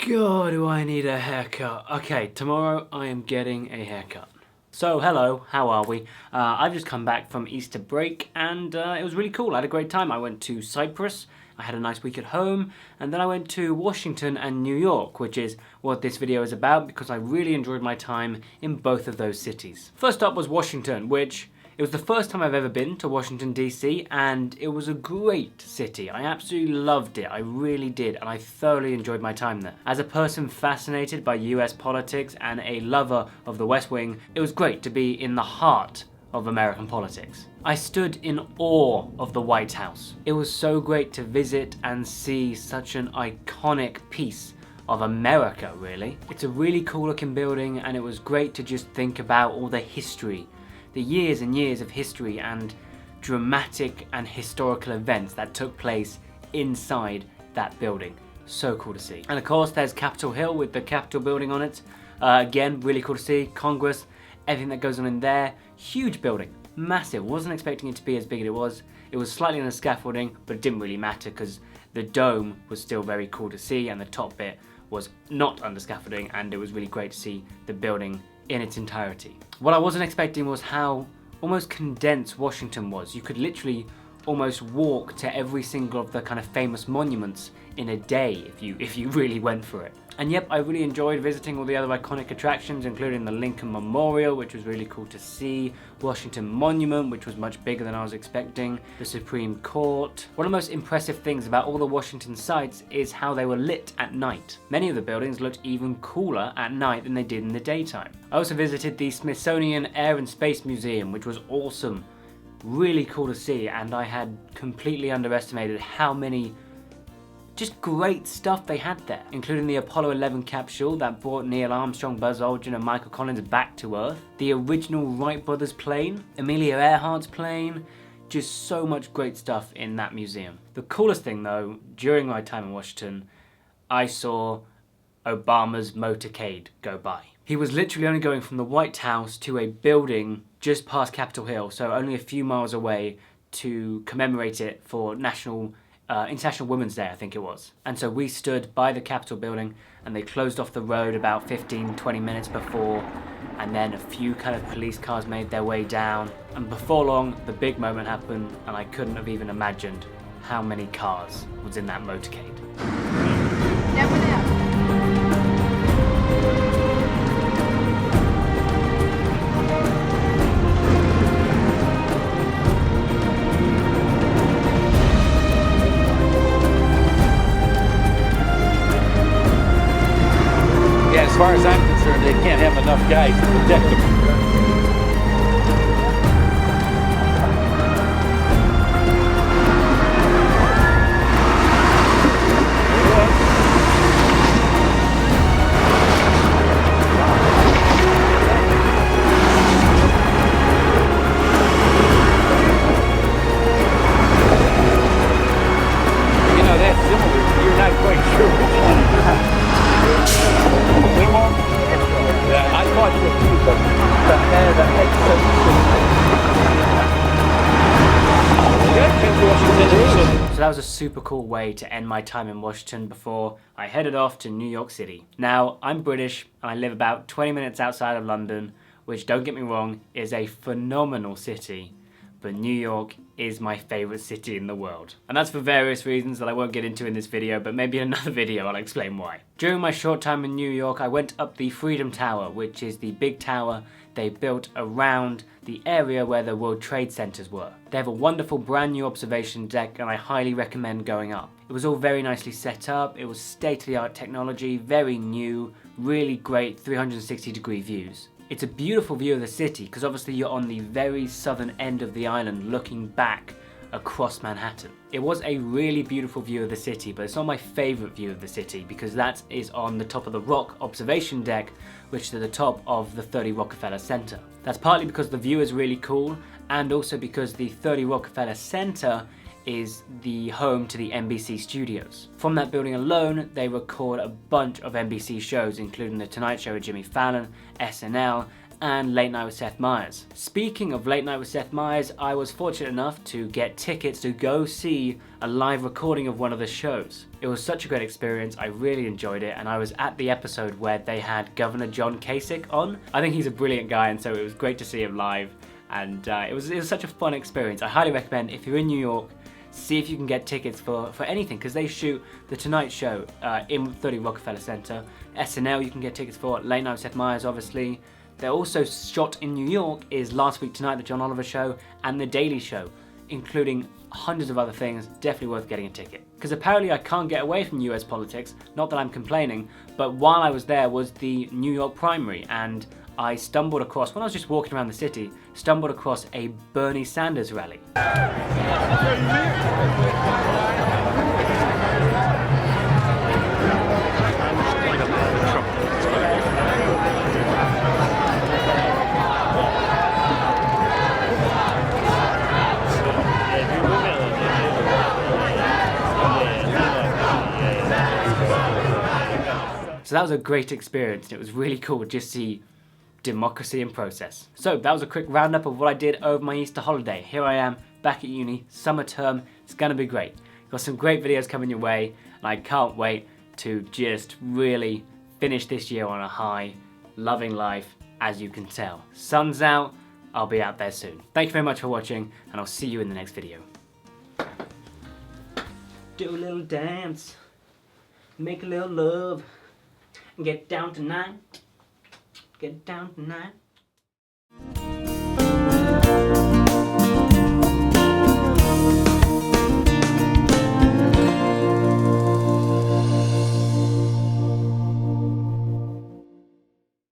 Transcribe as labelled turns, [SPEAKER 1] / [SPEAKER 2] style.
[SPEAKER 1] God, do I need a haircut. Okay, tomorrow I am getting a haircut. So, hello, how are we? I've just come back from Easter break and it was really cool. I had a great time. I went to Cyprus, I had a nice week at home, and then I went to Washington and New York, which is what this video is about because I really enjoyed my time in both of those cities. First up was Washington, which it was the first time I've ever been to Washington D.C. and it was a great city. I absolutely loved it, I really did, and I thoroughly enjoyed my time there. As a person fascinated by US politics and a lover of the West Wing, it was great to be in the heart of American politics. I stood in awe of the White House. It was so great to visit and see such an iconic piece of America, really. It's a really cool looking building and it was great to just think about all the history, the years and years of history and dramatic and historical events that took place inside that building. So cool to see. And of course there's Capitol Hill with the Capitol building on it. Again, really cool to see. Congress, everything that goes on in there. Huge building, massive. Wasn't expecting it to be as big as it was. It was slightly on the scaffolding, but it didn't really matter because the dome was still very cool to see and the top bit was not under scaffolding, and it was really great to see the building in its entirety. What I wasn't expecting was how almost condensed Washington was. You could literally almost walk to every single of the kind of famous monuments in a day if you really went for it. And yep, I really enjoyed visiting all the other iconic attractions, including the Lincoln Memorial, which was really cool to see, Washington Monument, which was much bigger than I was expecting, the Supreme Court. One of the most impressive things about all the Washington sites is how they were lit at night. Many of the buildings looked even cooler at night than they did in the daytime. I also visited the Smithsonian Air and Space Museum, which was awesome, really cool to see, and I had completely underestimated how many just great stuff they had there, including the Apollo 11 capsule that brought Neil Armstrong, Buzz Aldrin and Michael Collins back to Earth, the original Wright brothers plane, Amelia Earhart's plane, just so much great stuff in that museum. The coolest thing though, during my time in Washington, I saw Obama's motorcade go by. He was literally only going from the White House to a building just past Capitol Hill, so only a few miles away, to commemorate it for International Women's Day, I think it was. And so we stood by the Capitol building and they closed off the road about 15-20 minutes before, and then a few kind of police cars made their way down, and before long the big moment happened and I couldn't have even imagined how many cars was in that motorcade.
[SPEAKER 2] Never there.
[SPEAKER 3] As far as I'm concerned, they can't have enough guys to protect them. You know, that's similar. You're not quite sure which one. I thought you were the hair that
[SPEAKER 1] So that was a super cool way to end my time in Washington before I headed off to New York City. Now, I'm British and I live about 20 minutes outside of London, which, don't get me wrong, is a phenomenal city, but New York is my favourite city in the world. And that's for various reasons that I won't get into in this video, but maybe in another video I'll explain why. During my short time in New York, I went up the Freedom Tower, which is the big tower they built around the area where the World Trade Centers were. They have a wonderful brand new observation deck and I highly recommend going up. It was all very nicely set up, it was state-of-the-art technology, very new, really great 360-degree views. It's a beautiful view of the city because obviously you're on the very southern end of the island looking back across Manhattan. It was a really beautiful view of the city, but it's not my favourite view of the city because that is on the top of the Rock observation deck, which is at the top of the 30 Rockefeller Center. That's partly because the view is really cool and also because the 30 Rockefeller Center is the home to the NBC studios. From that building alone, they record a bunch of NBC shows, including The Tonight Show with Jimmy Fallon, SNL, and Late Night with Seth Meyers. Speaking of Late Night with Seth Meyers, I was fortunate enough to get tickets to go see a live recording of one of the shows. It was such a great experience, I really enjoyed it, and I was at the episode where they had Governor John Kasich on. I think he's a brilliant guy, and so it was great to see him live, and it was such a fun experience. I highly recommend, if you're in New York, see if you can get tickets for anything, because they shoot The Tonight Show in 30 Rockefeller Center. SNL you can get tickets for, Late Night with Seth Meyers obviously. They're also shot in New York is Last Week Tonight, The John Oliver Show, and The Daily Show, including hundreds of other things. Definitely worth getting a ticket. Because apparently I can't get away from US politics, not that I'm complaining, but while I was there was the New York primary, and I stumbled across, when I was just walking around the city, stumbled across a Bernie Sanders rally. So that was a great experience, and it was really cool to just see democracy in process. So that was a quick roundup of what I did over my Easter holiday. Here I am, back at uni, summer term. It's gonna be great. Got some great videos coming your way, and I can't wait to just really finish this year on a high, loving life, as you can tell. Sun's out, I'll be out there soon. Thank you very much for watching, and I'll see you in the next video. Do a little dance, make a little love, get down tonight, get down tonight.